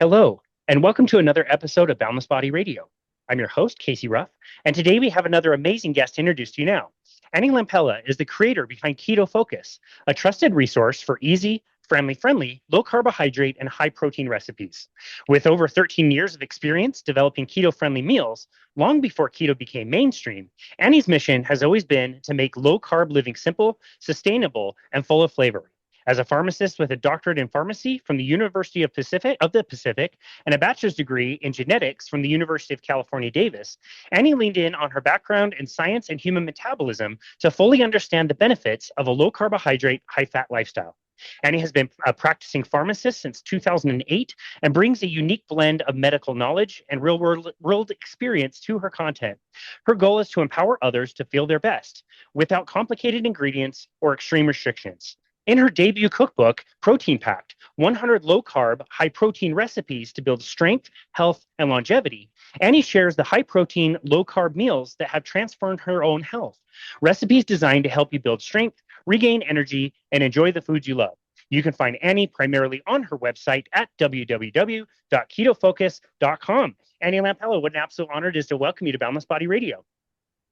Hello, and welcome to another episode of Boundless Body Radio. I'm your host, Casey Ruff, and today we have another amazing guest to introduce to you now. Annie Lampella is the creator behind KetoFocus, a trusted resource for easy, family-friendly, low-carbohydrate, and high-protein recipes. With over 13 years of experience developing keto-friendly meals, long before keto became mainstream, Annie's mission has always been to make low-carb living simple, sustainable, and full of flavor. As a pharmacist with a doctorate in pharmacy from the University of the Pacific and a bachelor's degree in genetics from the University of California, Davis, Annie leaned in on her background in science and human metabolism to fully understand the benefits of a low carbohydrate, high fat lifestyle. Annie has been a practicing pharmacist since 2008 and brings a unique blend of medical knowledge and real world experience to her content. Her goal is to empower others to feel their best without complicated ingredients or extreme restrictions. In her debut cookbook, Protein Packed 100 Low Carb, High Protein Recipes to Build Strength, Health, and Longevity, Annie shares the high protein, low carb meals that have transformed her own health. Recipes designed to help you build strength, regain energy, and enjoy the foods you love. You can find Annie primarily on her website at www.ketofocus.com. Annie Lampella, what an absolute honor it is to welcome you to Boundless Body Radio.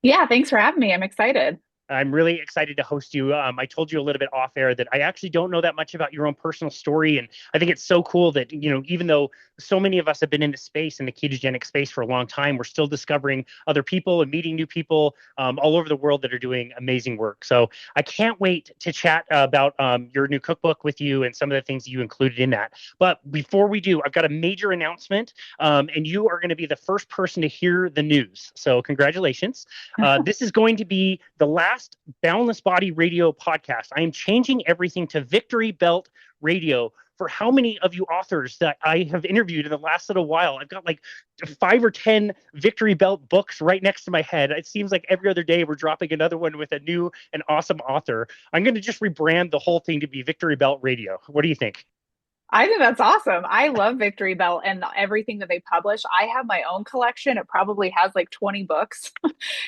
Yeah, thanks for having me. I'm excited. I'm really excited to host you. I told you a little bit off air that I actually don't know that much about your own personal story. And I think it's so cool that, even though so many of us have been in the space, in the ketogenic space for a long time, we're still discovering other people and meeting new people all over the world that are doing amazing work. So I can't wait to chat about your new cookbook with you and some of the things you included in that. But before we do, I've got a major announcement, and you are going to be the first person to hear the news. So congratulations. This is going to be the last Boundless Body Radio podcast. I am changing everything to Victory Belt Radio for how many of you authors that I have interviewed in the last little while. I've got like 5 or 10 Victory Belt books right next to my head. It seems like every other day we're dropping another one with a new and awesome author. I'm going to just rebrand the whole thing to be Victory Belt Radio. What do you think? I think that's awesome. I love Victory Bell and everything that they publish. I have my own collection. It probably has like 20 books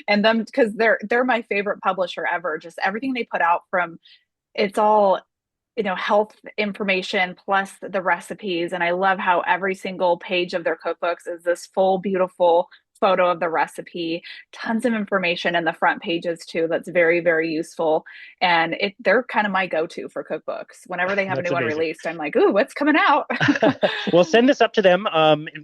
and them because they're my favorite publisher ever. Just everything they put out from it's all health information plus the recipes. And I love how every single page of their cookbooks is this full, beautiful photo of the recipe, tons of information in the front pages too. That's very, very useful. And they're kind of my go-to for cookbooks. Whenever they have a That's new one amazing. released, I'm like, ooh, what's coming out? Well, send this up to them.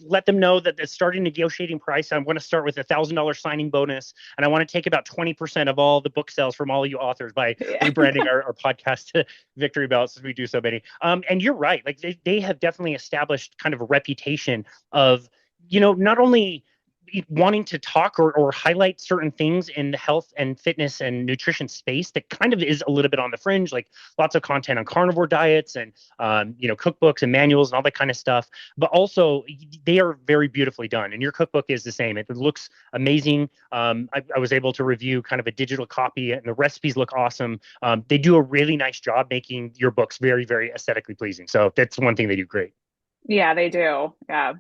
Let them know that the starting negotiating price. I want to start with $1,000 signing bonus, and I want to take about 20% of all the book sales from all of you authors by Yeah. rebranding our podcast to Victory Belts, since we do so many. And you're right; like they have definitely established kind of a reputation of not only wanting to talk or highlight certain things in the health and fitness and nutrition space that kind of is a little bit on the fringe, like lots of content on carnivore diets and cookbooks and manuals and all that kind of stuff. But also, they are very beautifully done, and your cookbook is the same. It looks amazing. I was able to review kind of a digital copy, and the recipes look awesome. They do a really nice job making your books very, very aesthetically pleasing. So that's one thing they do great. Yeah, they do. Yeah.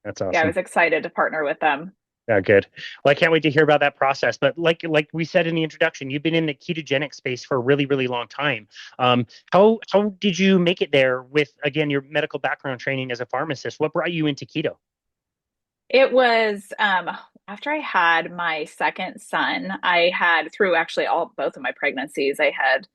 That's Yeah, I awesome. was excited to partner with them. Yeah, good. Well, I can't wait to hear about that process. But like we said in the introduction, you've been in the ketogenic space for a really, really long time. How did you make it there with, again, your medical background training as a pharmacist? What brought you into keto? It was after I had my second son, I had through actually all both of my pregnancies, I had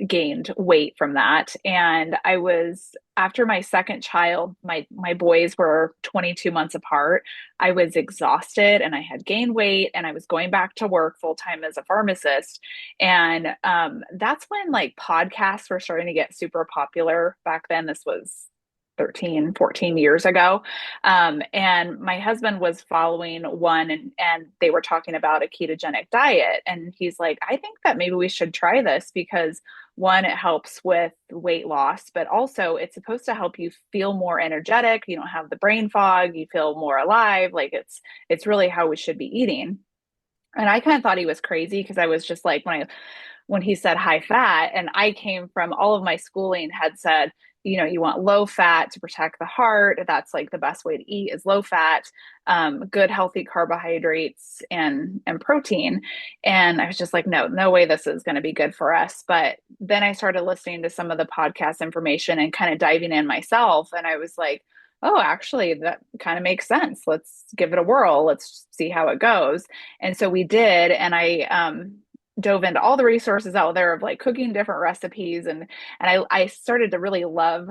gained weight from that. And I was after my second child, my boys were 22 months apart. I was exhausted and I had gained weight and I was going back to work full time as a pharmacist. And that's when like podcasts were starting to get super popular back then. This was 13, 14 years ago. And my husband was following one and they were talking about a ketogenic diet. And he's like, I think that maybe we should try this because one, it helps with weight loss, but also it's supposed to help you feel more energetic. You don't have the brain fog, you feel more alive. Like it's really how we should be eating. And I kind of thought he was crazy because I was just like when he said high fat and I came from all of my schooling had said you want low fat to protect the heart. That's like the best way to eat is low fat, good healthy carbohydrates and protein. And I was just like, no way this is going to be good for us. But then I started listening to some of the podcast information and kind of diving in myself. And I was like, oh, actually, that kind of makes sense. Let's give it a whirl. Let's see how it goes. And so we did. And I dove into all the resources out there of like cooking different recipes, and I started to really love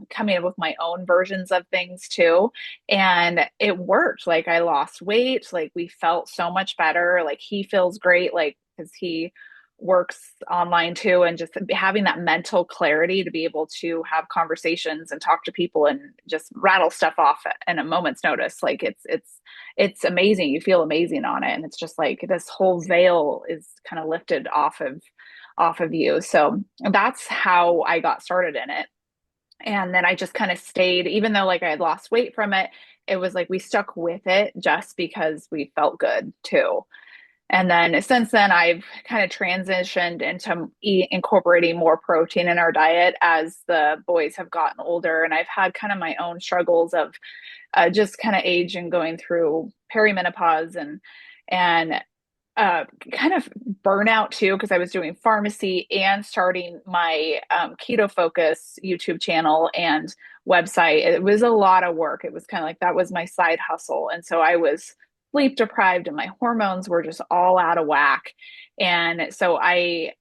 coming up with my own versions of things too. And it worked. Like I lost weight, like we felt so much better. Like he feels great, like because he works online too, and just having that mental clarity to be able to have conversations and talk to people and just rattle stuff off in a moment's notice. Like it's amazing. You feel amazing on it, and it's just like this whole veil is kind of lifted off of you. So that's how I got started in it. And then I just kind of stayed, even though like I had lost weight from it, it was like we stuck with it just because we felt good too. And then since then, I've kind of transitioned into incorporating more protein in our diet as the boys have gotten older. And I've had kind of my own struggles of just kind of age and going through perimenopause and kind of burnout too, because I was doing pharmacy and starting my KetoFocus YouTube channel and website. It was a lot of work. It was kind of like that was my side hustle. And so I was sleep deprived and my hormones were just all out of whack. And so I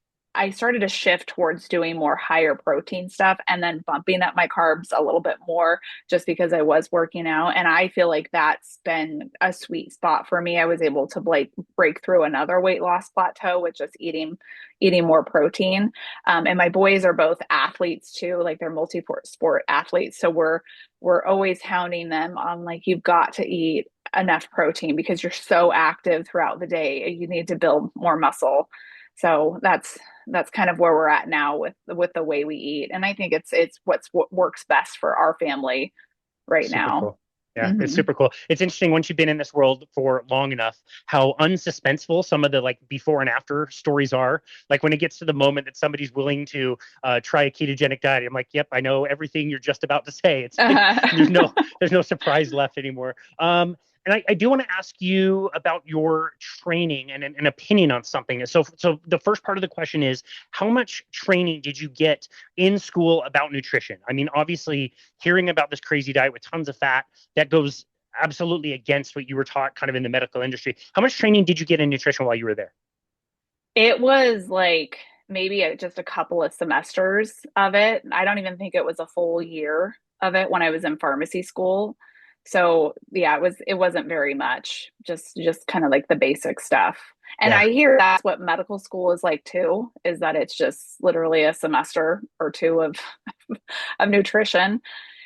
started to shift towards doing more higher protein stuff and then bumping up my carbs a little bit more just because I was working out. And I feel like that's been a sweet spot for me. I was able to break through another weight loss plateau with just eating more protein. And my boys are both athletes too, like they're multi-sport athletes. So we're always hounding them on like, you've got to eat enough protein because you're so active throughout the day. You need to build more muscle. So that's kind of where we're at now with the way we eat. And I think it's what works best for our family right Super now. cool. Yeah, it's Mm-hmm. super cool. It's interesting once you've been in this world for long enough, how unsuspenseful some of the like before and after stories are. Like when it gets to the moment that somebody's willing to try a ketogenic diet, I'm like, yep, I know everything you're just about to say. It's like there's Uh-huh. no surprise left anymore. And I do want to ask you about your training and an opinion on something. So the first part of the question is, how much training did you get in school about nutrition? I mean, obviously, hearing about this crazy diet with tons of fat, that goes absolutely against what you were taught kind of in the medical industry. How much training did you get in nutrition while you were there? It was like maybe just a couple of semesters of it. I don't even think it was a full year of it when I was in pharmacy school. So yeah, it wasn't very much. Just kind of like the basic stuff. And Yeah. I hear that's what medical school is like too, is that it's just literally a semester or two of nutrition.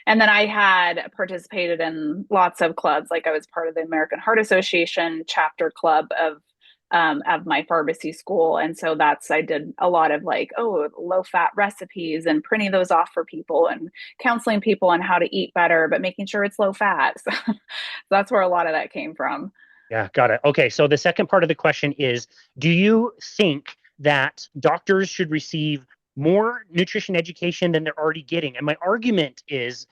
And then I had participated in lots of clubs. Like I was part of the American Heart Association chapter club of my pharmacy school. And so I did a lot of like, low fat recipes and printing those off for people and counseling people on how to eat better, but making sure it's low fat. So that's where a lot of that came from. Yeah, got it. Okay, so the second part of the question is, do you think that doctors should receive more nutrition education than they're already getting? And my argument is,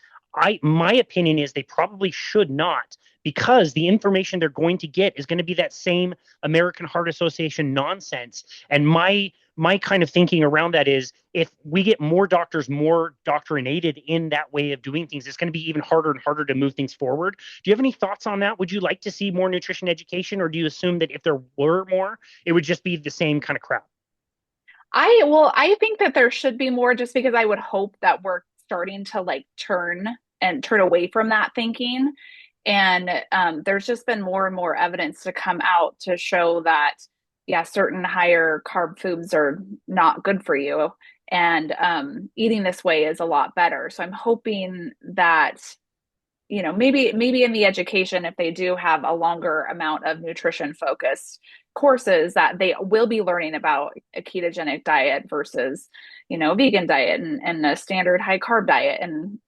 my opinion is they probably should not, because the information they're going to get is going to be that same American Heart Association nonsense. And my kind of thinking around that is, if we get more doctors more doctrinated in that way of doing things, it's going to be even harder and harder to move things forward. Do you have any thoughts on that? Would you like to see more nutrition education, or do you assume that if there were more, it would just be the same kind of crap? I think that there should be more just because I would hope that we're starting to like turn away from that thinking. And there's just been more and more evidence to come out to show that, yeah, certain higher carb foods are not good for you. And eating this way is a lot better. So I'm hoping that, maybe in the education, if they do have a longer amount of nutrition focused courses, that they will be learning about a ketogenic diet versus, vegan diet and a standard high carb diet and,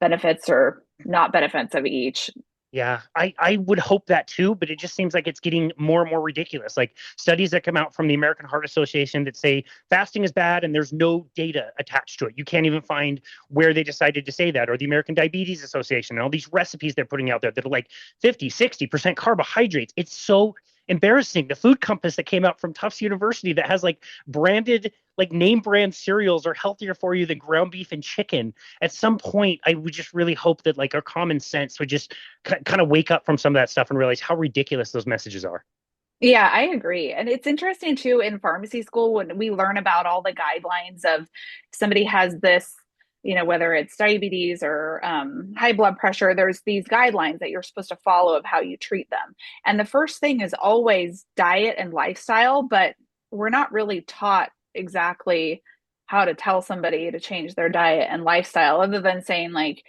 benefits or not benefits of each. Yeah, I would hope that too, but it just seems like it's getting more and more ridiculous. Like studies that come out from the American Heart Association that say fasting is bad and there's no data attached to it. You can't even find where they decided to say that, or the American Diabetes Association and all these recipes they're putting out there that are like 50, 60% carbohydrates. It's so embarrassing. The food compass that came out from Tufts University that has like branded, like name brand cereals are healthier for you than ground beef and chicken. At some point, I would just really hope that like our common sense would just kind of wake up from some of that stuff and realize how ridiculous those messages are. Yeah, I agree. And it's interesting too in pharmacy school when we learn about all the guidelines of somebody has this, whether it's diabetes or high blood pressure, there's these guidelines that you're supposed to follow of how you treat them. And the first thing is always diet and lifestyle, but we're not really taught exactly how to tell somebody to change their diet and lifestyle, other than saying, like,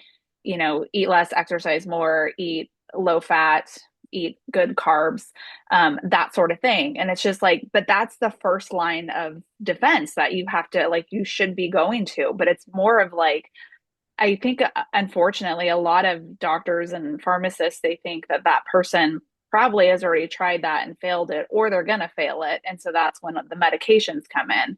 eat less, exercise more, eat low fat, eat good carbs, that sort of thing. And it's just like, but that's the first line of defense that you have to, like, you should be going to. But it's more of like, I think, unfortunately, a lot of doctors and pharmacists, they think that that person probably has already tried that and failed it, or they're going to fail it. And so that's when the medications come in.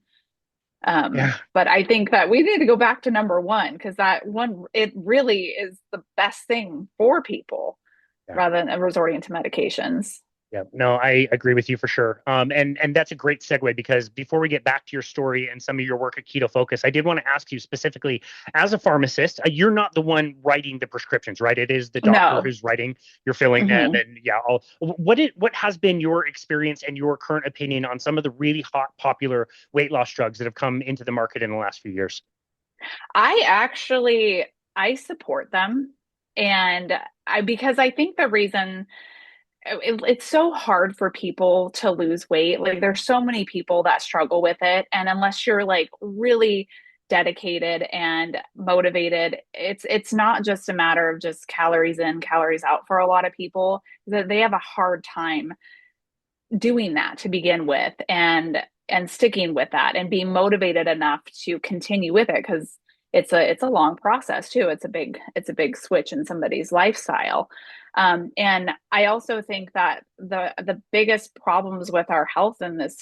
Yeah. But I think that we need to go back to number one, because that one, it really is the best thing for people Yeah. rather than resorting to medications. Yeah, no, I agree with you for sure. And that's a great segue because before we get back to your story and some of your work at KetoFocus, I did want to ask you specifically, as a pharmacist, you're not the one writing the prescriptions, right? It is the doctor No. who's writing. You're filling them, Hmm. and yeah. What has been your experience and your current opinion on some of the really hot, popular weight loss drugs that have come into the market in the last few years? I support them. And because I think the reason it's so hard for people to lose weight. Like there's so many people that struggle with it. And unless you're like really dedicated and motivated, it's not just a matter of just calories in, calories out for a lot of people, that they have a hard time doing that to begin with, and sticking with that and being motivated enough to continue with it, because it's a long process too. It's a big switch in somebody's lifestyle. And I also think that the biggest problems with our health in this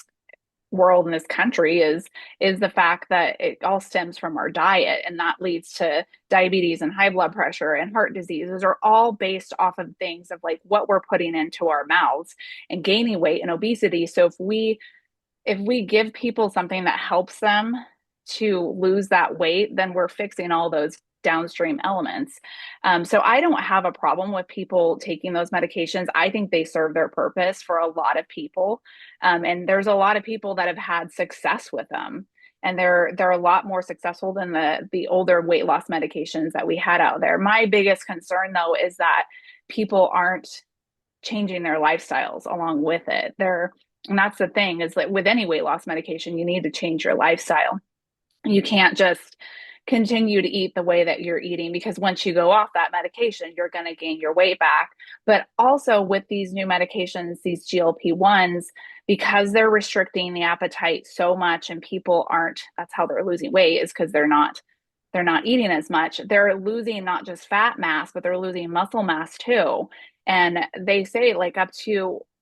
world, in this country, is the fact that it all stems from our diet, and that leads to diabetes and high blood pressure and heart disease. Those are all based off of things of like what we're putting into our mouths, and gaining weight and obesity. So if we give people something that helps them to lose that weight, then we're fixing all those downstream elements. So I don't have a problem with people taking those medications. I think they serve their purpose for a lot of people. And there's a lot of people that have had success with them. And they're a lot more successful than the older weight loss medications that we had out there. My biggest concern, though, is that people aren't changing their lifestyles along with it. And that's the thing, is that with any weight loss medication, you need to change your lifestyle. You can't just continue to eat the way that you're eating, because once you go off that medication, you're going to gain your weight back. But also with these new medications, these GLP-1s, because they're restricting the appetite so much, and people aren't, that's how they're losing weight, is because they're not eating as much. They're losing not just fat mass, but they're losing muscle mass too. And they say like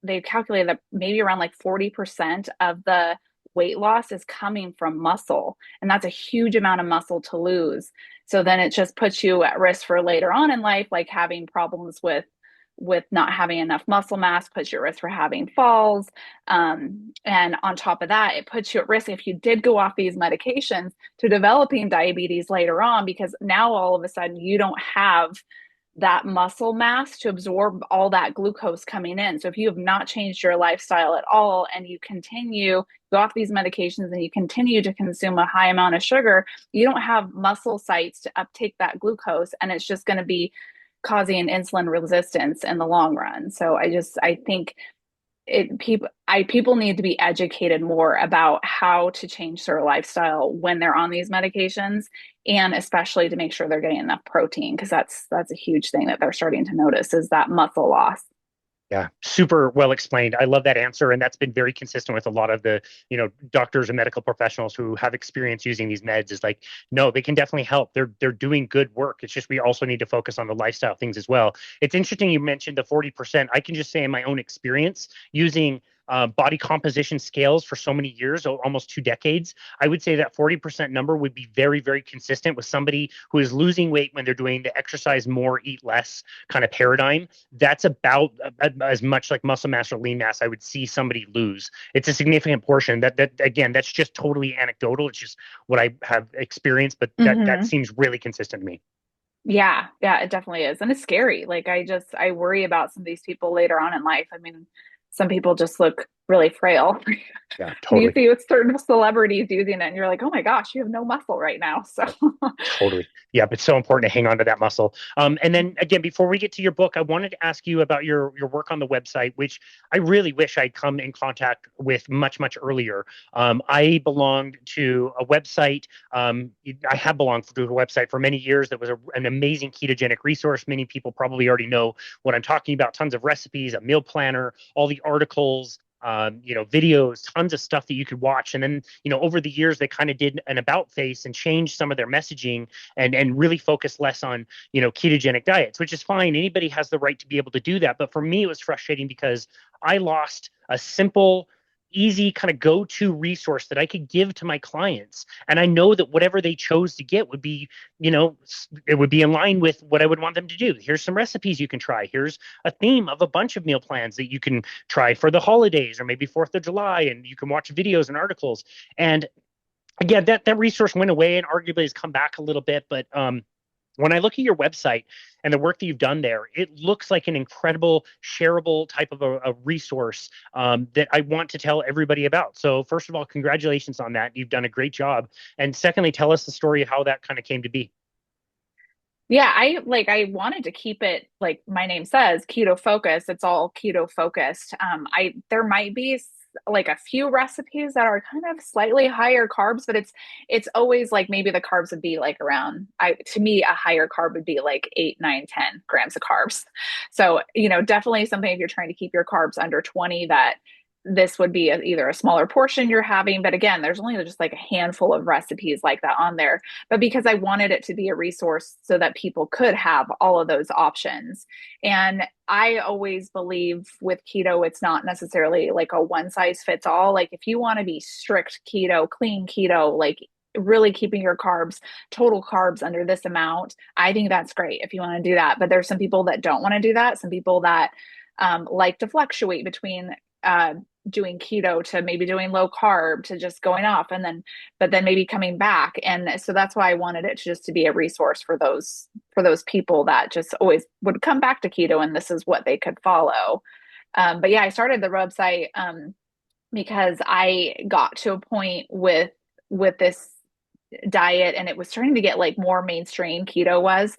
they calculate that maybe around like 40% of the weight loss is coming from muscle. And that's a huge amount of muscle to lose. So then it just puts you at risk for later on in life, like having problems with not having enough muscle mass, puts you at risk for having falls. And on top of that, it puts you at risk, if you did go off these medications, to developing diabetes later on, because now all of a sudden you don't have that muscle mass to absorb all that glucose coming in. So if you have not changed your lifestyle at all, and you continue go off these medications and you continue to consume a high amount of sugar, you don't have muscle sites to uptake that glucose, and it's just going to be causing insulin resistance in the long run. So I think people need to be educated more about how to change their lifestyle when they're on these medications, and especially to make sure they're getting enough protein, because that's a huge thing that they're starting to notice, is that muscle loss. Yeah, super well explained. I love that answer, and that's been very consistent with a lot of the, doctors and medical professionals who have experience using these meds. Is like, no, they can definitely help. They're doing good work. It's just we also need to focus on the lifestyle things as well. It's interesting you mentioned the 40%. I can just say in my own experience using body composition scales for so many years, almost 2 decades, I would say that 40% number would be very, very consistent with somebody who is losing weight when they're doing the exercise more, eat less kind of paradigm. That's about as much like muscle mass or lean mass I would see somebody lose. It's a significant portion. That again, that's just totally anecdotal. It's just what I have experienced, but that Hmm. seems really consistent to me. Yeah, yeah, it definitely is. And it's scary. Like I worry about some of these people later on in life. I mean, some people just look really frail. Yeah, You totally. see with certain celebrities using it and you're like, oh my gosh, you have no muscle right now. So Totally. Yeah, but it's so important to hang on to that muscle. And then again, before we get to your book, I wanted to ask you about your work on the website, which I really wish I'd come in contact with much, much earlier. I belonged to a website. I have belonged to a website for many years that was an amazing ketogenic resource. Many people probably already know what I'm talking about. Tons of recipes, a meal planner, all the articles, videos, tons of stuff that you could watch. And then, over the years, they kind of did an about face and changed some of their messaging and really focus less on, ketogenic diets, which is fine. Anybody has the right to be able to do that. But for me, it was frustrating because I lost a simple, easy kind of go-to resource that I could give to my clients. And I know that whatever they chose to get would be, it would be in line with what I would want them to do. Here's some recipes you can try. Here's a theme of a bunch of meal plans that you can try for the holidays or maybe 4th of July, and you can watch videos and articles. And again, that resource went away and arguably has come back a little bit. But when I look at your website and the work that you've done there, it looks like an incredible shareable type of a resource that I want to tell everybody about. So first of all, congratulations on that. You've done a great job. And secondly, tell us the story of how that kind of came to be. yeah, I wanted to keep it like my name says, keto focus. It's all keto focused. I there might be like a few recipes that are kind of slightly higher carbs, but it's always like maybe the carbs would be like around I to me a higher carb would be like 8, 9, 10 grams of carbs. So, definitely something if you're trying to keep your carbs under 20 that this would be either a smaller portion you're having, but again, there's only just like a handful of recipes like that on there. But because I wanted it to be a resource so that people could have all of those options. And I always believe with keto, it's not necessarily like a one size fits all. Like if you want to be strict keto, clean keto, like really keeping your carbs, total carbs under this amount, I think that's great if you want to do that. But there's some people that don't want to do that. Some people that like to fluctuate between doing keto to maybe doing low carb to just going off but then maybe coming back. And so that's why I wanted it to just to be a resource for those people that just always would come back to keto and this is what they could follow. But yeah, I started the website because I got to a point with this diet and it was starting to get like more mainstream keto was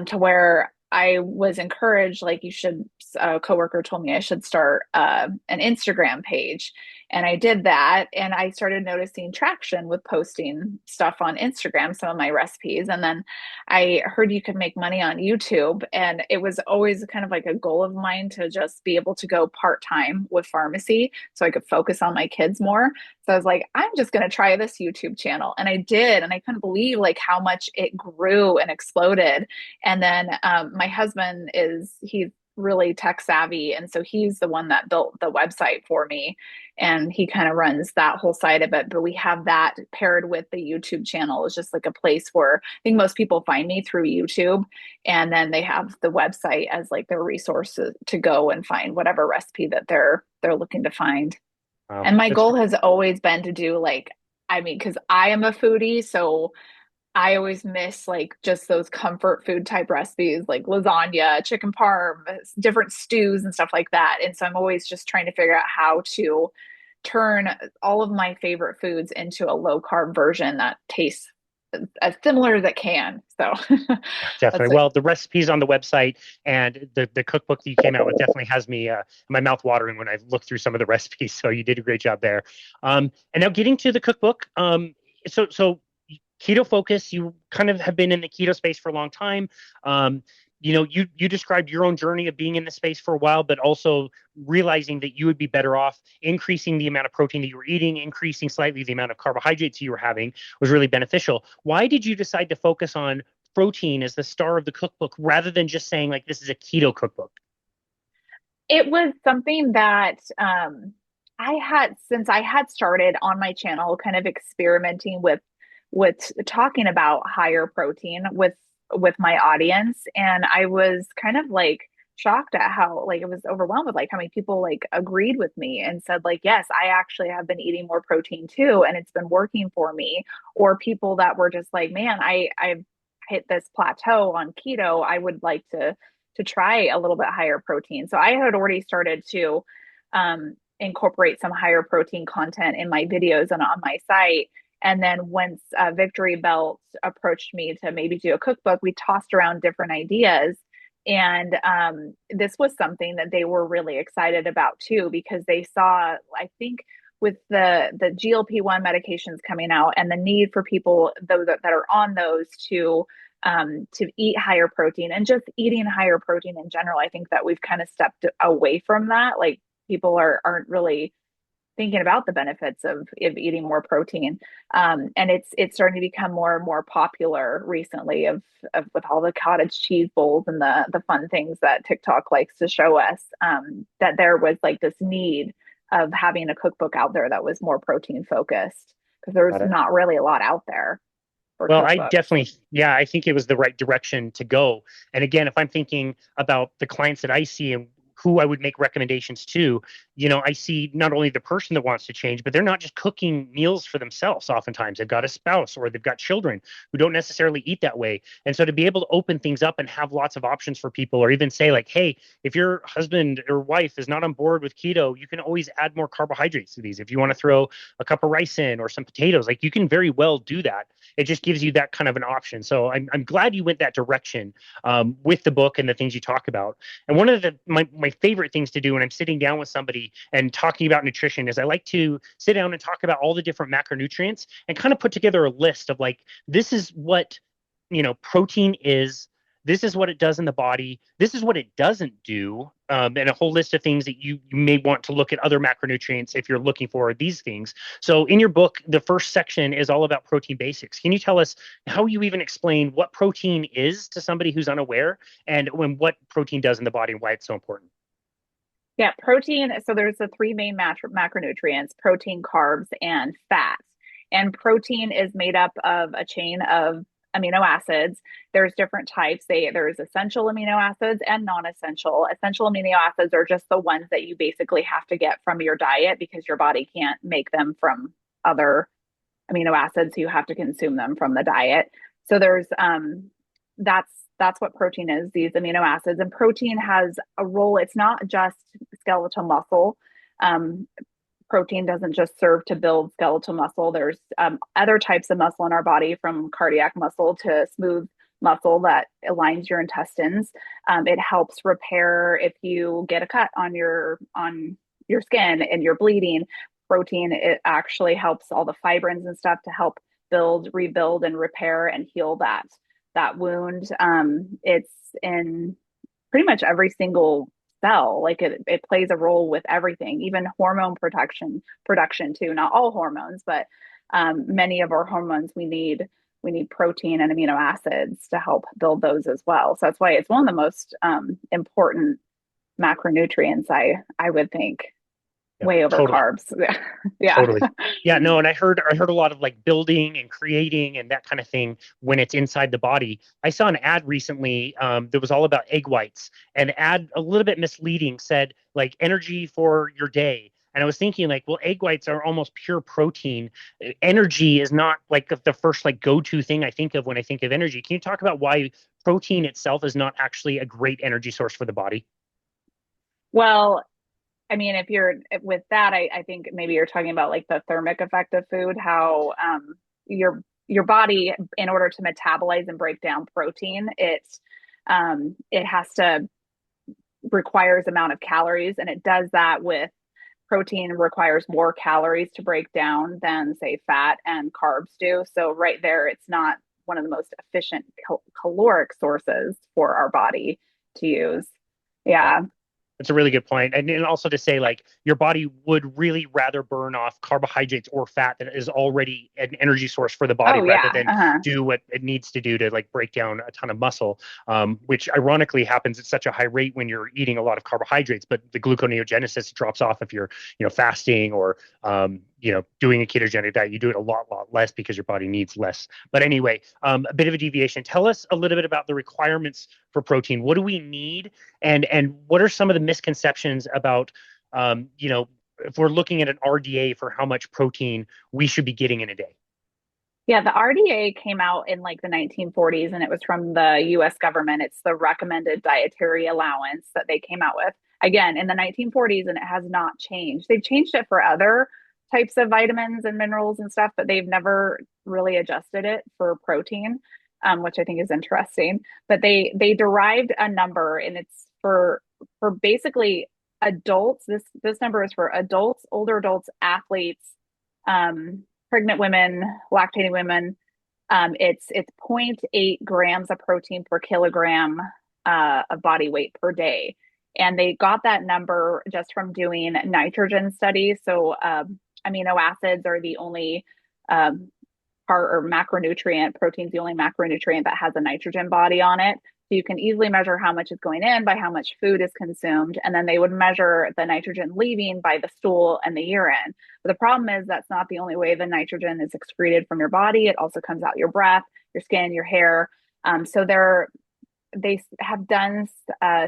to where I was encouraged, like you should, a coworker told me I should start an Instagram page. And I did that. And I started noticing traction with posting stuff on Instagram, some of my recipes. And then I heard you could make money on YouTube. And it was always kind of like a goal of mine to just be able to go part time with pharmacy so I could focus on my kids more. So I was like, I'm just going to try this YouTube channel. And I did. And I couldn't believe like how much it grew and exploded. And then my husband he's really tech savvy. And so he's the one that built the website for me. And he kind of runs that whole side of it. But we have that paired with the YouTube channel. It's just like a place where I think most people find me through YouTube. And then they have the website as like their resources to go and find whatever recipe that they're looking to find. Wow, And my that's goal has always been to do like, I mean, because I am a foodie, so I always miss like just those comfort food type recipes like lasagna, chicken parm, different stews and stuff like that. And so I'm always just trying to figure out how to turn all of my favorite foods into a low carb version that tastes as similar as it can. So definitely. that's it. Well, the recipes on the website and the cookbook that you came out with definitely has me my mouth watering when I look through some of the recipes. So you did a great job there. And now getting to the cookbook. So KetoFocus, you kind of have been in the keto space for a long time. Um, you described your own journey of being in the space for a while, but also realizing that you would be better off increasing the amount of protein that you were eating, increasing slightly the amount of carbohydrates you were having was really beneficial. Why did you decide to focus on protein as the star of the cookbook rather than just saying like this is a keto cookbook? It was something that I had since I had started on my channel, kind of experimenting with talking about higher protein with my audience, and I was kind of like shocked at how like it was overwhelmed with like how many people like agreed with me and said like yes, I actually have been eating more protein too and it's been working for me. Or people that were just like, man, I've hit this plateau on keto, I would like to try a little bit higher protein. So I had already started to incorporate some higher protein content in my videos and on my site. And then once Victory Belt approached me to maybe do a cookbook, we tossed around different ideas. And this was something that they were really excited about too, because they saw, I think, with the GLP-1 medications coming out and the need for people those that are on those to eat higher protein and just eating higher protein in general. I think that we've kind of stepped away from that. Like people aren't really thinking about the benefits of eating more protein. And it's starting to become more and more popular recently of with all the cottage cheese bowls and the fun things that TikTok likes to show us, that there was like this need of having a cookbook out there that was more protein focused because there's Got it. not really a lot out there for Well, I cookbooks. definitely, yeah, I think it was the right direction to go. And again, if I'm thinking about the clients that I see and who I would make recommendations to, I see not only the person that wants to change, but they're not just cooking meals for themselves. Oftentimes, they've got a spouse or they've got children who don't necessarily eat that way. And so to be able to open things up and have lots of options for people, or even say, like, hey, if your husband or wife is not on board with keto, you can always add more carbohydrates to these. If you want to throw a cup of rice in or some potatoes, like you can very well do that. It just gives you that kind of an option. So I'm glad you went that direction with the book and the things you talk about. And one of my favorite things to do when I'm sitting down with somebody and talking about nutrition is I like to sit down and talk about all the different macronutrients and kind of put together a list of like, this is what, protein is. This is what it does in the body. This is what it doesn't do. And a whole list of things that you may want to look at other macronutrients if you're looking for these things. So in your book, the first section is all about protein basics. Can you tell us how you even explain what protein is to somebody who's unaware and what protein does in the body and why it's so important? Yeah, protein. So there's the three main macronutrients: protein, carbs, and fats. And protein is made up of a chain of amino acids. There's different types. There's essential amino acids and non-essential. Essential amino acids are just the ones that you basically have to get from your diet because your body can't make them from other amino acids. So you have to consume them from the diet. So there's that's that's what protein is, these amino acids. And protein has a role. It's not just skeletal muscle. Um, Protein doesn't just serve to build skeletal muscle. There's other types of muscle in our body, from cardiac muscle to smooth muscle that aligns your intestines. It helps repair if you get a cut on your skin and you're bleeding. Protein, it actually helps all the fibrins and stuff to help build, rebuild, and repair and heal that wound. It's in pretty much every single cell. Like it plays a role with everything, even hormone production too. Not all hormones, but many of our hormones we need protein and amino acids to help build those as well. So that's why it's one of the most important macronutrients, I would think, Yeah, way over totally. carbs. Yeah. Totally. Yeah, no, and I heard a lot of like building and creating and that kind of thing when it's inside the body. I saw an ad recently that was all about egg whites. And the ad, a little bit misleading, said like energy for your day. And I was thinking like, well, egg whites are almost pure protein. Energy is not like the first like go-to thing I think of when I think of energy. Can you talk about why protein itself is not actually a great energy source for the body? Well, I mean, if you're with that, I think maybe you're talking about like the thermic effect of food, how your body, in order to metabolize and break down protein, it has to requires amount of calories, and it does that with protein requires more calories to break down than, say, fat and carbs do. So, right there, it's not one of the most efficient caloric sources for our body to use. Yeah. Yeah. That's a really good point. And also to say, like, your body would really rather burn off carbohydrates or fat that is already an energy source for the body Oh, rather yeah. than Uh-huh. do what it needs to do to like break down a ton of muscle, which ironically happens at such a high rate when you're eating a lot of carbohydrates, but the gluconeogenesis drops off if you're, fasting or, doing a ketogenic diet. You do it a lot less because your body needs less. But anyway, a bit of a deviation. Tell us a little bit about the requirements for protein. What do we need? And what are some of the misconceptions about if we're looking at an RDA for how much protein we should be getting in a day? Yeah, the RDA came out in like the 1940s and it was from the US government. It's the recommended dietary allowance that they came out with again in the 1940s, and it has not changed. They've changed it for other types of vitamins and minerals and stuff, but they've never really adjusted it for protein, which I think is interesting. But they derived a number, and it's for basically adults. This number is for adults, older adults, athletes, pregnant women, lactating women. It's 0.8 grams of protein per kilogram of body weight per day. And they got that number just from doing nitrogen studies. So amino acids are the only part, or macronutrient. Protein's the only macronutrient that has a nitrogen body on it. So you can easily measure how much is going in by how much food is consumed. And then they would measure the nitrogen leaving by the stool and the urine. But the problem is that's not the only way the nitrogen is excreted from your body. It also comes out your breath, your skin, your hair. So they have done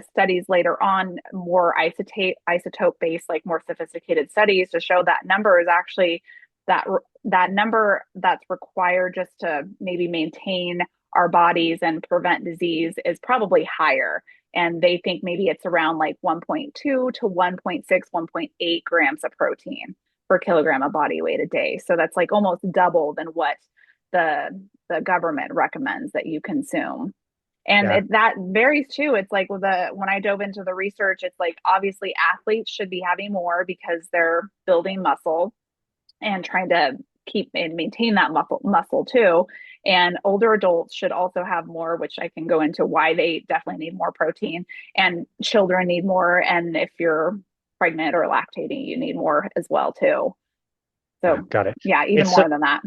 studies later on, more isotope based, like more sophisticated studies, to show that number is actually that number that's required just to maybe maintain our bodies and prevent disease is probably higher. And they think maybe it's around like 1.2 to 1.6, 1.8 grams of protein per kilogram of body weight a day. So that's like almost double than what the government recommends that you consume. And Yeah. that varies too. It's like when I dove into the research, it's like obviously athletes should be having more because they're building muscle and trying to keep and maintain that muscle too. And older adults should also have more, which I can go into why they definitely need more protein. And children need more. And if you're pregnant or lactating, you need more as well too. Yeah, So got it. yeah, even It's so more than that.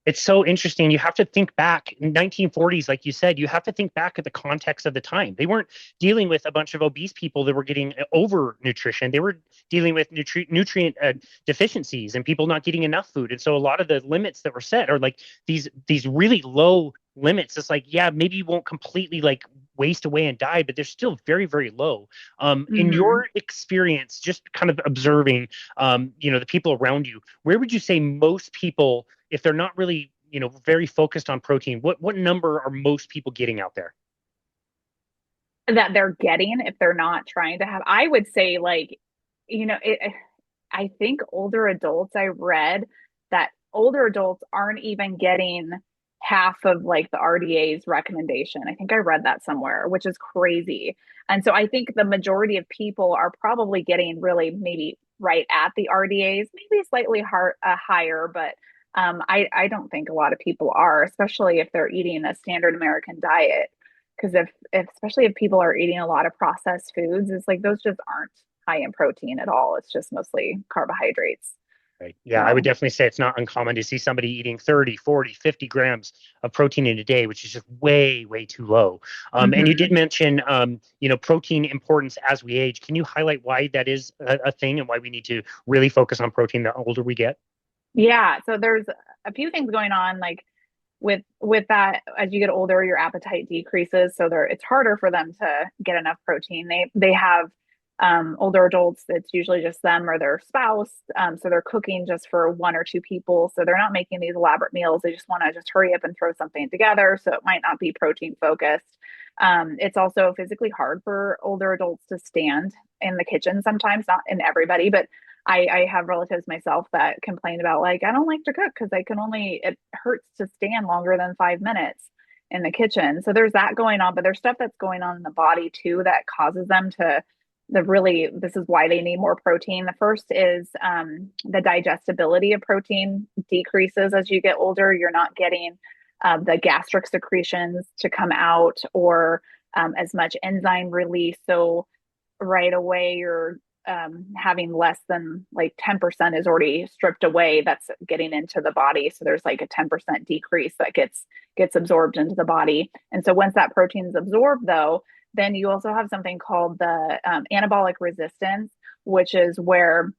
it's so interesting. You have to think back in 1940s, like you said, you have to think back at the context of the time. They weren't dealing with a bunch of obese people that were getting over nutrition. They were dealing with nutrient deficiencies and people not getting enough food. And so a lot of the limits that were set are like these really low limits. It's like, yeah, maybe you won't completely like waste away and die, but they're still very, very low. In Mm-hmm. your experience, just kind of observing, the people around you, where would you say most people, if they're not really, very focused on protein, what number are most people getting out there? That they're getting if they're not trying to have, I would say, like, I think older adults, I read that older adults aren't even getting half of like the RDA's recommendation. I think I read that somewhere, which is crazy. And so I think the majority of people are probably getting really maybe right at the RDA's, maybe slightly higher, but I don't think a lot of people are, especially if they're eating a standard American diet. Because if especially if people are eating a lot of processed foods, it's like those just aren't high in protein at all. It's just mostly carbohydrates. Right. Yeah, I would So, definitely say it's not uncommon to see somebody eating 30, 40, 50 grams of protein in a day, which is just way, way too low. And you did mhm. mention, protein importance as we age. Can you highlight why that is a thing and why we need to really focus on protein the older we get? Yeah. So there's a few things going on, like with that. As you get older, your appetite decreases, so it's harder for them to get enough protein. They have older adults. It's usually just them or their spouse. So they're cooking just for one or two people. So they're not making these elaborate meals. They just want to just hurry up and throw something together. So it might not be protein focused. It's also physically hard for older adults to stand in the kitchen sometimes, not in everybody, but I have relatives myself that complain about, like, I don't like to cook because it hurts to stand longer than 5 minutes in the kitchen. So there's that going on, but there's stuff that's going on in the body too that causes them to this is why they need more protein. The first is the digestibility of protein decreases as you get older. You're not getting the gastric secretions to come out, or as much enzyme release. So right away, you're having less than like 10% is already stripped away. That's getting into the body. So there's like a 10% decrease that gets absorbed into the body. And so once that protein is absorbed, though, then you also have something called the anabolic resistance, which is where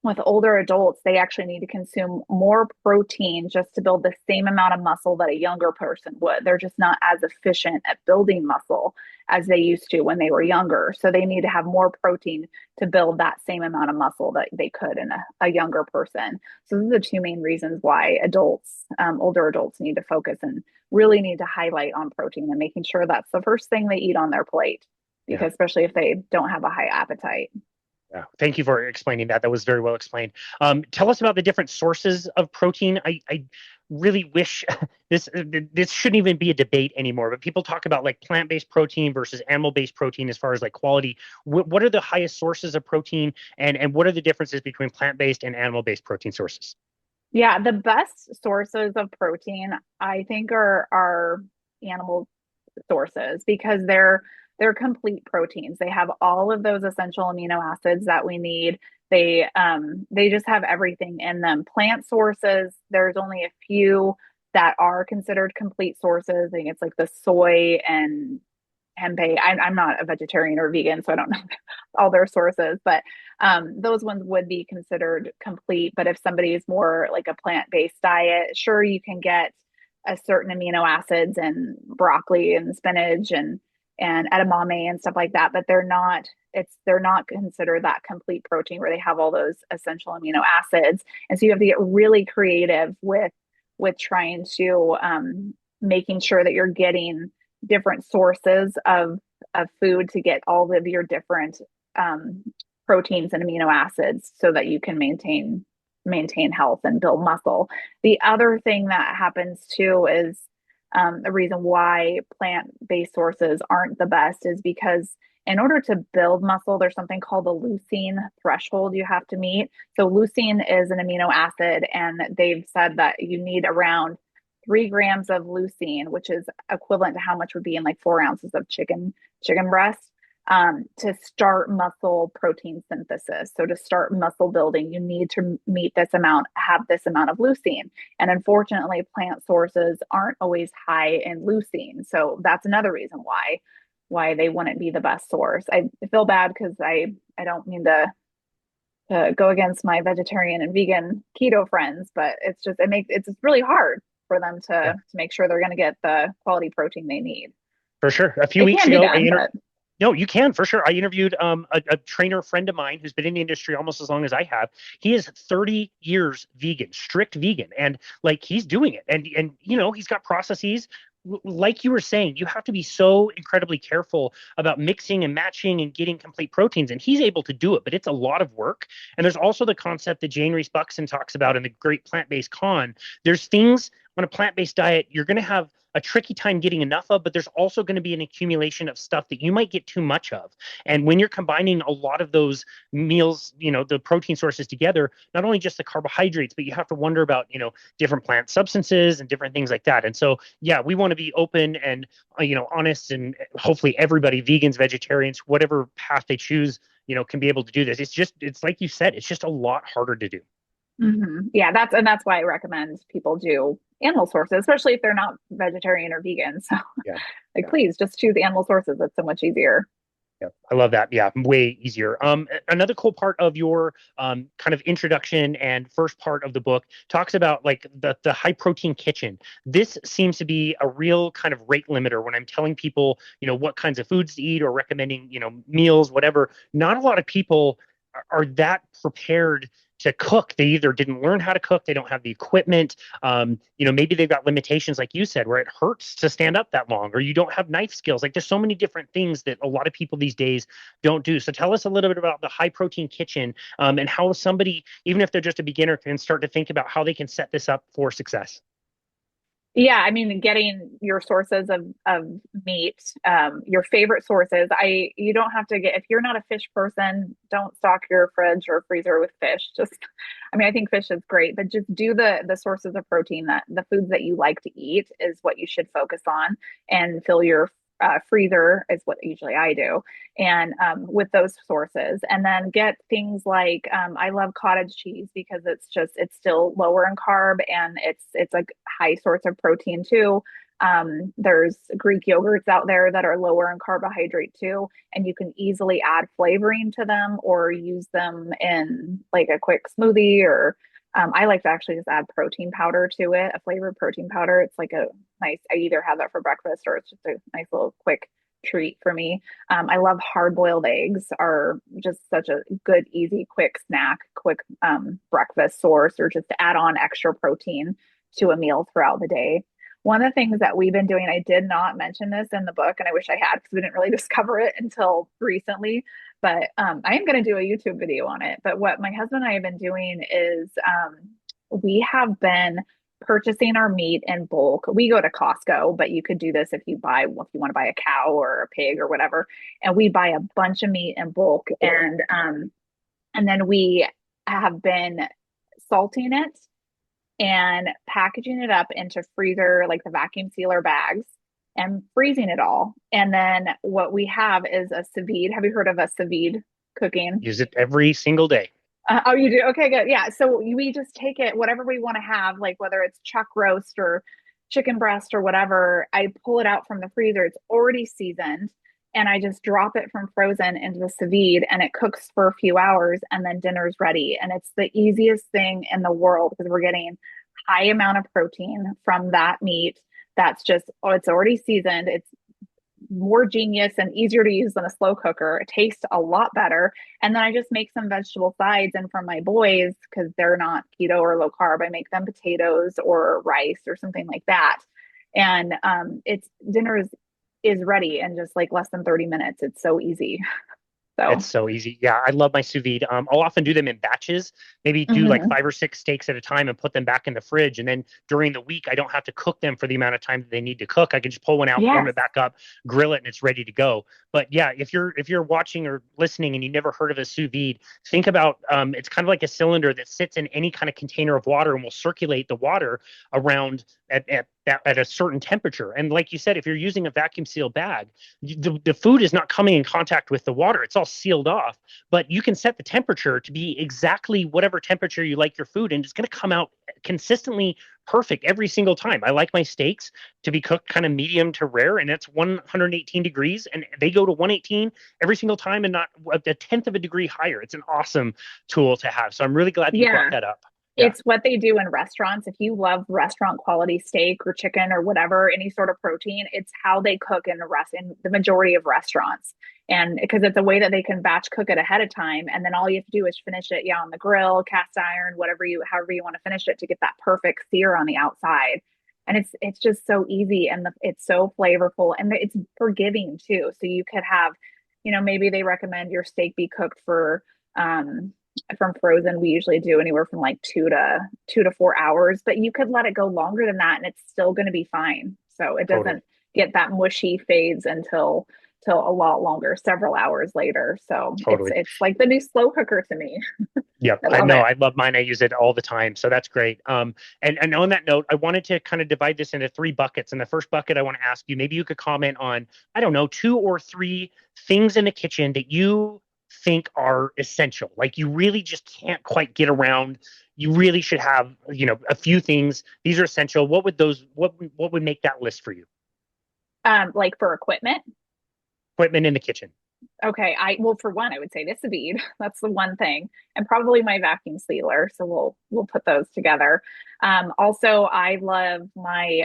with older adults, they actually need to consume more protein just to build the same amount of muscle that a younger person would. They're just not as efficient at building muscle as they used to when they were younger. So they need to have more protein to build that same amount of muscle that they could in a younger person. So those are the two main reasons why adults, older adults, need to focus and really need to highlight on protein and making sure that's the first thing they eat on their plate, because especially if they don't have a high appetite. Yeah, thank you for explaining that. That was very well explained. Tell us about the different sources of protein. I really wish this shouldn't even be a debate anymore, but people talk about like plant-based protein versus animal-based protein as far as like quality. What are the highest sources of protein, and what are the differences between plant-based and animal-based protein sources? Yeah, the best sources of protein, I think, are animal sources, because they're complete proteins. They have all of those essential amino acids that we need. They just have everything in them. Plant sources, there's only a few that are considered complete sources. I think it's like the soy and tempeh. I'm not a vegetarian or vegan, so I don't know all their sources, but those ones would be considered complete. But if somebody is more like a plant-based diet, sure, you can get a certain amino acids in broccoli and spinach and edamame and stuff like that, but they're not considered that complete protein where they have all those essential amino acids. And so you have to get really creative with trying to making sure that you're getting different sources of food to get all of your different proteins and amino acids so that you can maintain health and build muscle. The other thing that happens too is the reason why plant-based sources aren't the best is because in order to build muscle, there's something called the leucine threshold you have to meet. So leucine is an amino acid, and they've said that you need around 3 grams of leucine, which is equivalent to how much would be in like 4 ounces of chicken breast, to start muscle protein synthesis. So to start muscle building, you need to meet this amount, have this amount of leucine. And unfortunately, plant sources aren't always high in leucine. So that's another reason why they wouldn't be the best source. I feel bad because I don't mean to go against my vegetarian and vegan keto friends, but it's really hard for them to make sure they're going to get the quality protein they need. For sure. A few It weeks can be ago, done, but no, you can for sure. I interviewed a trainer friend of mine who's been in the industry almost as long as I have. He is 30 years vegan, strict vegan, and like he's doing it. And he's got processes. Like you were saying, you have to be so incredibly careful about mixing and matching and getting complete proteins, and he's able to do it, but it's a lot of work. And there's also the concept that Jane Reese Buxton talks about in the Great Plant-Based Con. There's things on a plant-based diet you're going to have a tricky time getting enough of, but there's also going to be an accumulation of stuff that you might get too much of. And when you're combining a lot of those meals, the protein sources together, not only just the carbohydrates, but you have to wonder about, different plant substances and different things like that. And so, yeah, we want to be open and, honest, and hopefully everybody, vegans, vegetarians, whatever path they choose, can be able to do this. It's like you said, it's just a lot harder to do. mm-hmm. Yeah, that's why I recommend people do animal sources, especially if they're not vegetarian or vegan. So please just choose animal sources. It's so much easier. Yeah, I love that. Yeah, way easier. Another cool part of your kind of introduction and first part of the book talks about like the high protein kitchen. This seems to be a real kind of rate limiter when I'm telling people, what kinds of foods to eat or recommending, meals, whatever. Not a lot of people are that prepared to cook. They either didn't learn how to cook, they don't have the equipment. Maybe they've got limitations, like you said, where it hurts to stand up that long, or you don't have knife skills. Like there's so many different things that a lot of people these days don't do. So tell us a little bit about the high protein kitchen, and how somebody, even if they're just a beginner, can start to think about how they can set this up for success. Yeah, I mean, getting your sources of meat, your favorite sources. You don't have to get, if you're not a fish person, don't stock your fridge or freezer with fish. Just, I mean, I think fish is great, but just do the sources of protein, that the foods that you like to eat is what you should focus on, and fill your freezer is what usually I do, and with those sources. And then get things like, I love cottage cheese because it's still lower in carb, and it's a high source of protein too. There's Greek yogurts out there that are lower in carbohydrate too, and you can easily add flavoring to them or use them in like a quick smoothie. Or I like to actually just add protein powder to it, a flavored protein powder. It's like a nice, I either have that for breakfast or it's just a nice little quick treat for me. I love hard boiled eggs, are just such a good, easy, quick snack, quick breakfast source, or just to add on extra protein to a meal throughout the day. One of the things that we've been doing, I did not mention this in the book, and I wish I had because we didn't really discover it until recently, but I am going to do a YouTube video on it. But what my husband and I have been doing is we have been purchasing our meat in bulk. We go to Costco, but you could do this if you want to buy a cow or a pig or whatever. And we buy a bunch of meat in bulk, and then we have been salting it and packaging it up into freezer, like the vacuum sealer bags, and freezing it all. And then what we have is a sous vide. Have you heard of a sous vide cooking? Use it every single day. Oh, you do? Okay, good. Yeah. So we just take it, whatever we want to have, like whether it's chuck roast or chicken breast or whatever. I pull it out from the freezer. It's already seasoned. And I just drop it from frozen into the sous vide, and it cooks for a few hours, and then dinner's ready. And it's the easiest thing in the world because we're getting high amount of protein from that meat. That's just, oh, it's already seasoned. It's more genius and easier to use than a slow cooker. It tastes a lot better. And then I just make some vegetable sides. And for my boys, because they're not keto or low carb, I make them potatoes or rice or something like that. And it's dinner is ready in just like less than 30 minutes. It's so easy. It's So, so easy. Yeah, I love my sous vide. I'll often do them in batches, maybe do like mhm. 5 or 6 steaks at a time and put them back in the fridge. And then during the week, I don't have to cook them for the amount of time that they need to cook. I can just pull one out, warm Yes. it back up, grill it, and it's ready to go. But yeah, if you're watching or listening and you never heard of a sous vide, think about it's kind of like a cylinder that sits in any kind of container of water and will circulate the water around at a certain temperature. And like you said, if you're using a vacuum seal bag, the food is not coming in contact with the water. It's all sealed off, but you can set the temperature to be exactly whatever temperature you like your food, and it's going to come out consistently perfect every single time. I like my steaks to be cooked kind of medium to rare, and it's 118 degrees, and they go to 118 every single time and not a tenth of a degree higher. It's an awesome tool to have. So I'm really glad that you brought Yeah. that up. Yeah, It's what they do in restaurants. If you love restaurant quality steak or chicken or whatever, any sort of protein, it's how they cook in the majority of restaurants. And because it's a way that they can batch cook it ahead of time. And then all you have to do is finish it, yeah, on the grill, cast iron, however you want to finish it to get that perfect sear on the outside. And it's just so easy, and it's so flavorful, and it's forgiving too. So you could have, maybe they recommend your steak be cooked for from frozen. We usually do anywhere from like 2 to 4 hours, but you could let it go longer than that and it's still going to be fine. So it totally. doesn't get that mushy fades until till a lot longer, several hours later. So Totally. it's like the new slow cooker to me. Yep. I I love know. it. I love mine. I use it all the time. So that's great. And on that note, I wanted to kind of divide this into three buckets. And the first bucket I want to ask you, maybe you could comment on, I don't know, 2 or 3 things in the kitchen that you think are essential. Like you really just can't quite get around. You really should have, a few things. These are essential. What would make that list for you? Like for equipment. Equipment in the kitchen. Okay, well, for one, I would say this bead. That's the one thing, and probably my vacuum sealer. So we'll put those together. Also, I love my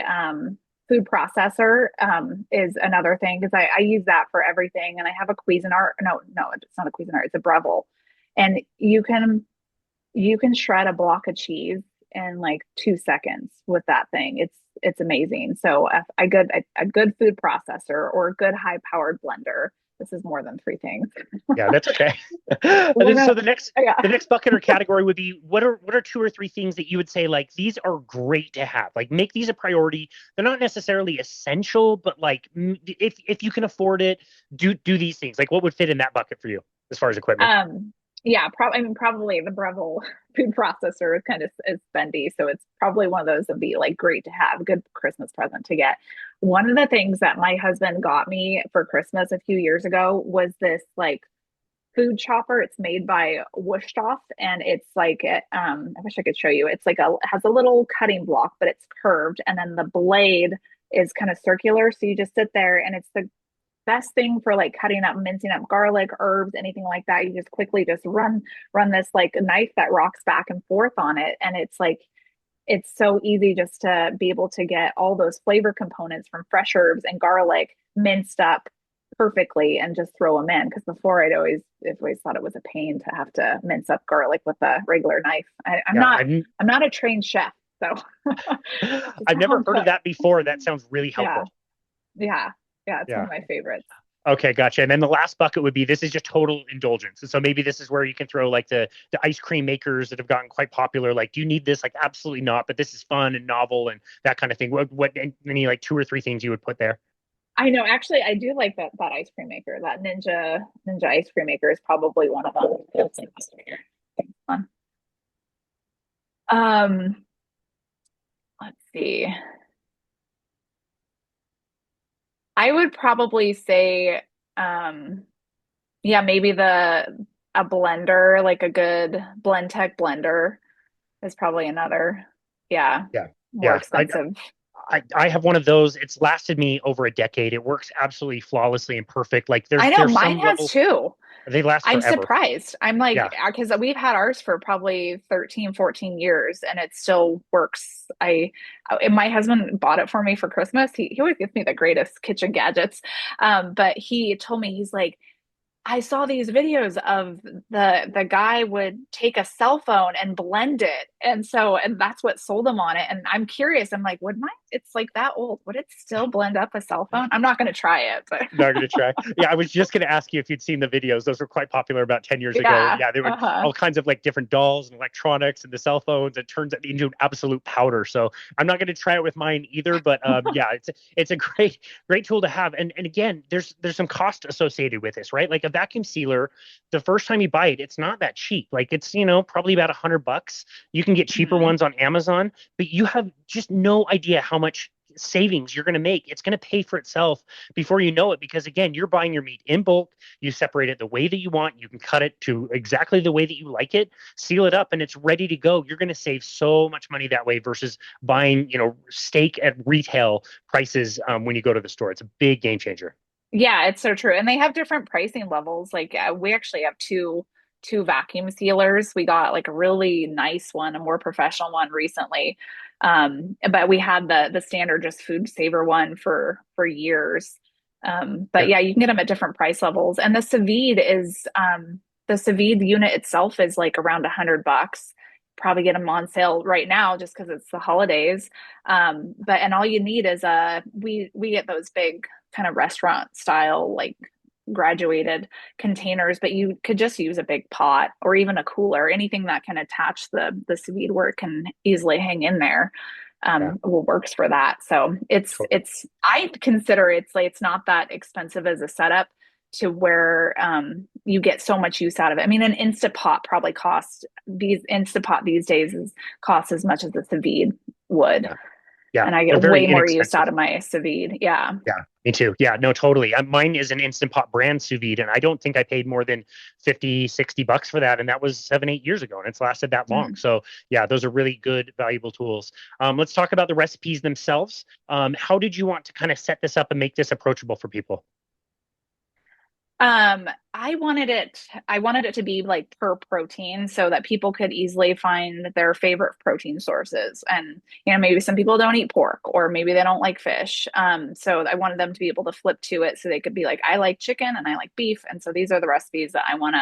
food processor. Is another thing because I use that for everything, and I have a Cuisinart. No, it's not a Cuisinart. It's a Breville, and you can shred a block of cheese in like 2 seconds with that thing. It's amazing. So a good food processor or a good high powered blender this is more than three things. Yeah, that's okay. And then, so the next Yeah. the next bucket or category would be what are two or three things that you would say like these are great to have? Like make these a priority. They're not necessarily essential, but like if you can afford it, do these things. Like what would fit in that bucket for you as far as equipment? Um, yeah, probably. I mean, probably the Breville food processor is kind of is spendy, so it's probably one of those that'd be like great to have, a good Christmas present to get. One of the things that my husband got me for Christmas a few years ago was this like food chopper. It's made by Wusthof, and it's like I wish I could show you. It's like a it has a little cutting block, but it's curved, and then the blade is kind of circular. So you just sit there, and it's the best thing for like cutting up, mincing up garlic, herbs, anything like that. You just quickly just run this like knife that rocks back and forth on it, and it's like it's so easy just to be able to get all those flavor components from fresh herbs and garlic minced up perfectly and just throw them in. Because before I've always thought it was a pain to have to mince up garlic with a regular knife. I'm Yeah, not I'm not a trained chef, so just I've a never home heard of cook. that before. That sounds really Yeah, helpful. yeah, yeah. It's one Yeah. of my favorites. Okay, gotcha. And then the last bucket would be this is just total indulgence. And so maybe this is where you can throw like the ice cream makers that have gotten quite popular. Like, do you need this? Like, absolutely not. But this is fun and novel and that kind of thing. What any like two or three things you would put there? I know. Actually, I do like that ice cream maker. That Ninja ice cream maker is probably one of them. It's like this right here. Fun. Um, let's see. I would probably say, um, yeah, maybe the a blender, like a good blend tech blender, is probably another. Yeah, Yeah. more Yeah. expensive. I have one of those. It's lasted me over a decade. It works absolutely flawlessly and perfect. Like I know there's mine some has levels too. they last I'm forever. surprised. I'm like, Yeah. because we've had ours for probably 13, 14 years and it still works. My husband bought it for me for Christmas. He always gives me the greatest kitchen gadgets. But he told me, he's like, I saw these videos of the guy would take a cell phone and blend it. And that's what sold him on it. And I'm curious, I'm like, would my it's like that old, would it still blend up a cell phone? I'm not gonna try it, but Not gonna try. Yeah, I was just gonna ask you if you'd seen the videos. Those were quite popular about 10 years ago. yeah. Yeah, they were Uh-huh. all kinds of like different dolls and electronics and the cell phones. It turns it into an absolute powder. So I'm not gonna try it with mine either. But yeah, it's a great tool to have. And again, there's some cost associated with this, right? Like a vacuum sealer, the first time you buy it, it's not that cheap. Like it's probably about $100. You can get cheaper Mhm. ones on Amazon, but you have just no idea how much savings you're going to make. It's going to pay for itself before you know it because again you're buying your meat in bulk, you separate it the way that you want, you can cut it to exactly the way that you like it, seal it up, and it's ready to go. You're going to save so much money that way versus buying steak at retail prices when you go to the store. It's a big game changer. Yeah, it's so true. And they have different pricing levels. Like we actually have two vacuum sealers. We got like a really nice one, a more professional one recently. But we had the standard just food saver one for years. But Yeah. yeah, you can get them at different price levels. And the sous vide unit itself is like around $100. Probably get them on sale right now just because it's the holidays. But and all you need is we get those big kind of restaurant style like graduated containers, but you could just use a big pot or even a cooler. Anything that can attach the sous vide where it can easily hang in there Yeah, will works for that. So totally. it's I consider it's not that expensive as a setup to where you get so much use out of it. I mean, an Instapot probably costs these Instapot these days is costs as much as a sous vide would, Yeah. Yeah, and I they're get way very more use inexpensive. out of my sous vide. Yeah. Yeah, me too. Yeah, no, totally. Mine is an Instant Pot brand sous vide, and I don't think I paid more than 50, $60 for that. And that was 7, 8 years ago, and it's lasted that long. Mm. So yeah, those are really good, valuable tools. Let's talk about the recipes themselves. How did you want to kind of set this up and make this approachable for people? I wanted it to be like per protein so that people could easily find their favorite protein sources. And, maybe some people don't eat pork or maybe they don't like fish. So I wanted them to be able to flip to it so they could be like, I like chicken and I like beef. And so these are the recipes that I want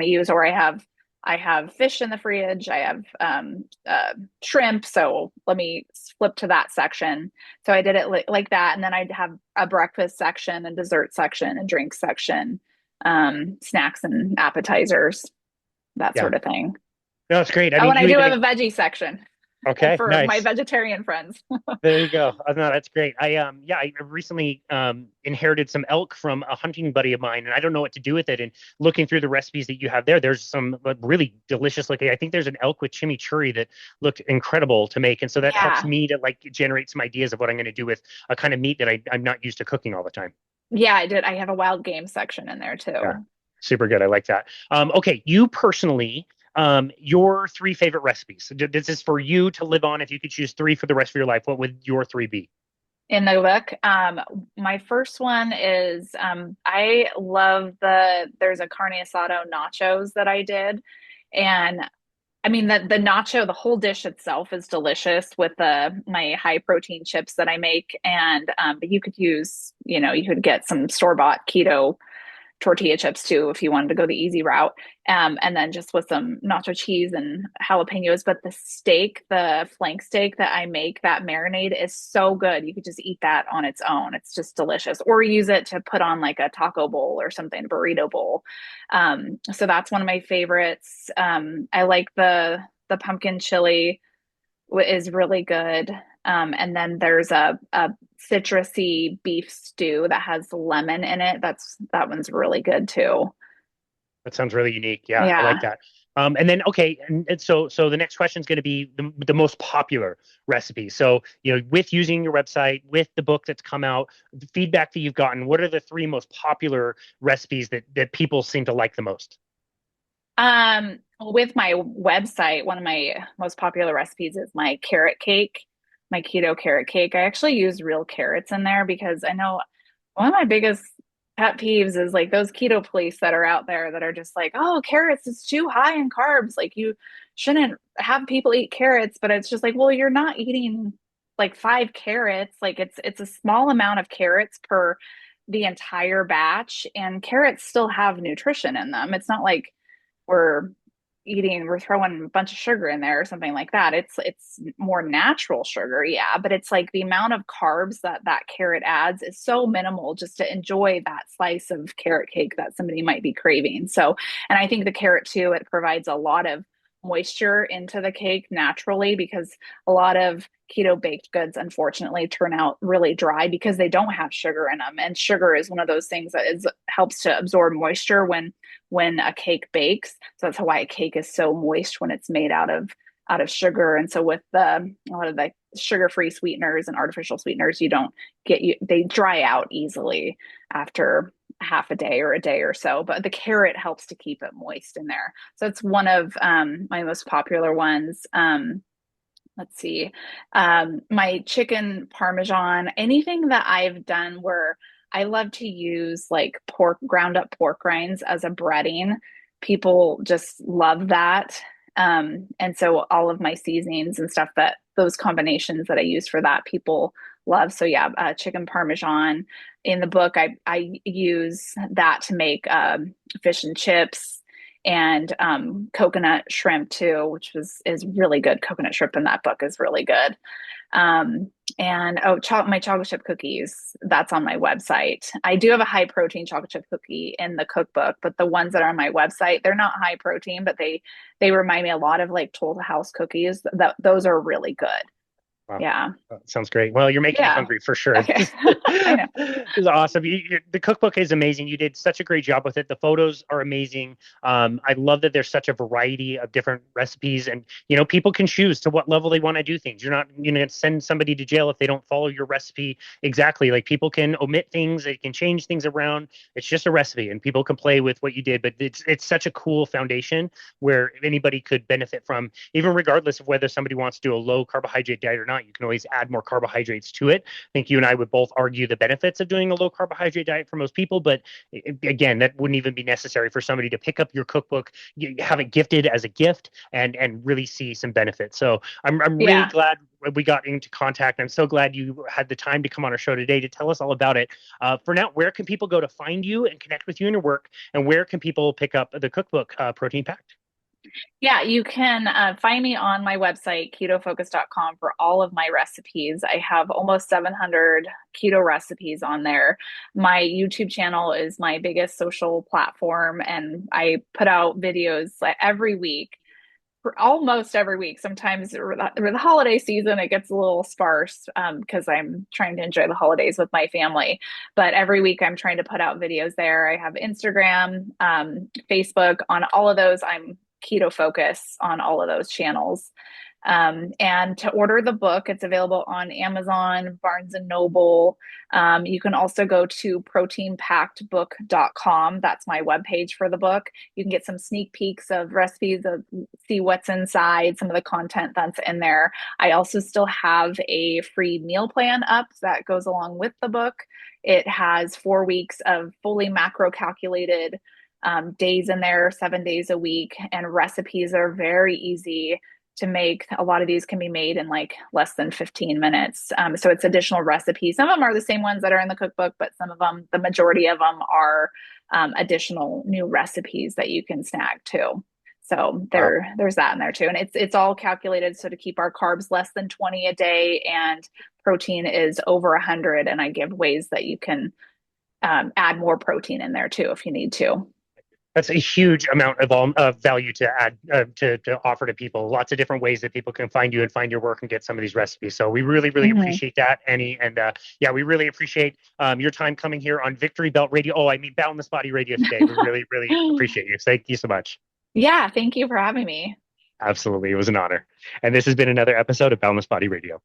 to use, or I have I have fish in the fridge. I have shrimp. So let me flip to that section. So I did it like that. And then I'd have a breakfast section, a dessert section, a drink section, snacks and appetizers, that Yeah. sort of thing. No, it's great. I Oh, mean, and I you do even have a veggie section okay, for my nice. vegetarian friends. There you go. No, that's great. Yeah, I recently inherited some elk from a hunting buddy of mine, and I don't know what to do with it. And looking through the recipes that you have there, there's some really delicious looking. I think there's an elk with chimichurri that looked incredible to make, and so that helps Yeah. me to like generate some ideas of what I'm going to do with a kind of meat that I'm not used to cooking all the time. Yeah, I did. I have a wild game section in there Yeah, too. super good. I like that. Okay, you personally, your three favorite recipes. This is for you to live on. If you could choose three for the rest of your life, what would your three be? In the book. My first one is I love there's a carne asado nachos that I did. And I mean the nacho, the whole dish itself is delicious with my high protein chips that I make. And but you could use, you could get some store-bought keto tortilla chips too if you wanted to go the easy route. And then just with some nacho cheese and jalapenos. But the steak, the flank steak that I make, that marinade is so good. You could just eat that on its own. It's just delicious. Or use it to put on like a taco bowl or something, burrito bowl. So that's one of my favorites. I like the pumpkin chili is really good. And then there's a citrusy beef stew that has lemon in it. That one's really good too. That sounds really unique. Yeah, I like Yeah. that. And then okay, and so the next question is going to be the most popular recipe. So with using your website, with the book that's come out, the feedback that you've gotten, what are the three most popular recipes that people seem to like the most? With my website, one of my most popular recipes is my carrot cake, my keto carrot cake. I actually use real carrots in there because I know one of my biggest pet peeves is like those keto police that are out there that are just like, oh, carrots is too high in carbs. Like you shouldn't have people eat carrots, but it's just like, well, you're not eating like 5 carrots. Like it's a small amount of carrots per the entire batch, and carrots still have nutrition in them. It's not like we're we're throwing a bunch of sugar in there or something like that. It's more natural sugar, yeah, but it's like the amount of carbs that carrot adds is so minimal just to enjoy that slice of carrot cake that somebody might be craving. So, and I think the carrot too, it provides a lot of moisture into the cake naturally, because a lot of keto baked goods unfortunately turn out really dry because they don't have sugar in them, and sugar is one of those things that is helps to absorb moisture when a cake bakes. So that's why a cake is so moist when it's made out of sugar. And so with a lot of the sugar-free sweeteners and artificial sweeteners, you don't they dry out easily after half a day or a day or so. But the carrot helps to keep it moist in there. So it's one of my most popular ones. Let's see, my chicken parmesan, anything that I've done where I love to use like ground up pork rinds as a breading. People just love that. And so all of my seasonings and stuff, that those combinations that I use for that, people love. So yeah, chicken parmesan. In the book, I use that to make fish and chips, and coconut shrimp too, which is really good. Coconut shrimp in that book is really good. And oh, my chocolate chip cookies, that's on my website. I do have a high protein chocolate chip cookie in the cookbook, but the ones that are on my website, they're not high protein, but they remind me a lot of like Toll House cookies. That those are really good. Wow. Yeah. Sounds great. Well, you're making me Yeah. hungry for sure. Okay. This I know. is awesome. The cookbook is amazing. You did such a great job with it. The photos are amazing. I love that there's such a variety of different recipes, and people can choose to what level they want to do things. You're not going to send somebody to jail if they don't follow your recipe exactly. Like people can omit things, they can change things around. It's just a recipe, and people can play with what you did. But it's such a cool foundation where anybody could benefit from, even regardless of whether somebody wants to do a low carbohydrate diet or not. You can always add more carbohydrates to it. I think you and I would both argue the benefits of doing a low carbohydrate diet for most people, but again, that wouldn't even be necessary for somebody to pick up your cookbook, have it gifted as a gift, and really see some benefits. So I'm really Yeah. glad we got into contact. I'm so glad you had the time to come on our show today to tell us all about it. For now, where can people go to find you and connect with you and your work, and where can people pick up the cookbook, Protein Packed? Yeah, you can find me on my website, ketofocus.com, for all of my recipes. I have almost 700 keto recipes on there. My YouTube channel is my biggest social platform, and I put out videos like every week, almost every week. Sometimes over the holiday season, it gets a little sparse because I'm trying to enjoy the holidays with my family. But every week, I'm trying to put out videos there. I have Instagram, Facebook. On all of those, I'm Keto Focus on all of those channels. And to order the book, it's available on Amazon, Barnes and Noble. You can also go to proteinpackedbook.com. That's my webpage for the book. You can get some sneak peeks of recipes, of see what's inside, some of the content that's in there. I also still have a free meal plan up that goes along with the book. It has 4 weeks of fully macro calculated days in there, 7 days a week, and recipes are very easy to make. A lot of these can be made in like less than 15 minutes. So it's additional recipes. Some of them are the same ones that are in the cookbook, but some of them, the majority of them are additional new recipes that you can snag too. So Wow. there's that in there too. And it's all calculated so to keep our carbs less than 20 a day and protein is over 100. And I give ways that you can add more protein in there too if you need to. That's a huge amount of value to add to offer to people. Lots of different ways that people can find you and find your work and get some of these recipes. So we really, really Mm-hmm. appreciate that, Annie. And yeah, we really appreciate your time coming here on Victory Belt Radio. Oh, I mean Boundless Body Radio today. We really, really appreciate you. Thank you so much. Yeah, thank you for having me. Absolutely, it was an honor. And this has been another episode of Boundless Body Radio.